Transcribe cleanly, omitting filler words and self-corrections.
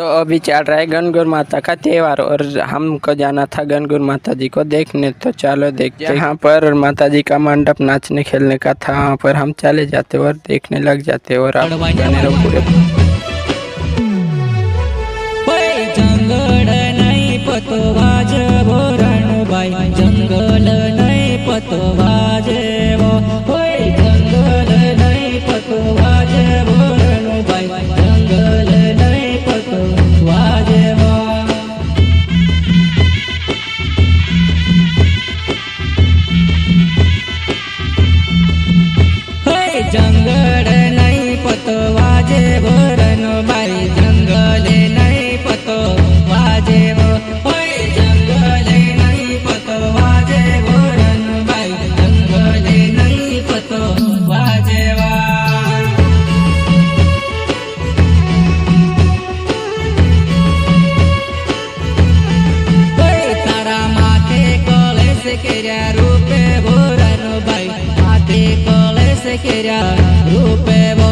तो अभी चल रहा है गणगौर माता का त्योहार और हमको जाना था गणगौर माता जी को देखने। तो चलो देखते हैं। यहाँ पर माता जी का मंडप नाचने खेलने का था, वहाँ पर हम चले जाते और देखने लग जाते और आप बने रहो पूरे। जंगल नहीं पतो बाजे वो रणबाई, जंगल नहीं पतो बाजे वो, जंगल नहीं पतो बाजे वो रणबाई, जंगल नहीं पतो बाजे वो। जंगल नहीं पतो बाजे वो रणबाई, जंगल नहीं पतो बाजे वो, जंगल नहीं पतो बाजे वो रणबाई, जंगल नहीं पतो बाजे वा। तारा माथे कलेश केरा रूपे वो रणबाई, माथे कलेश केरा रूपे वो।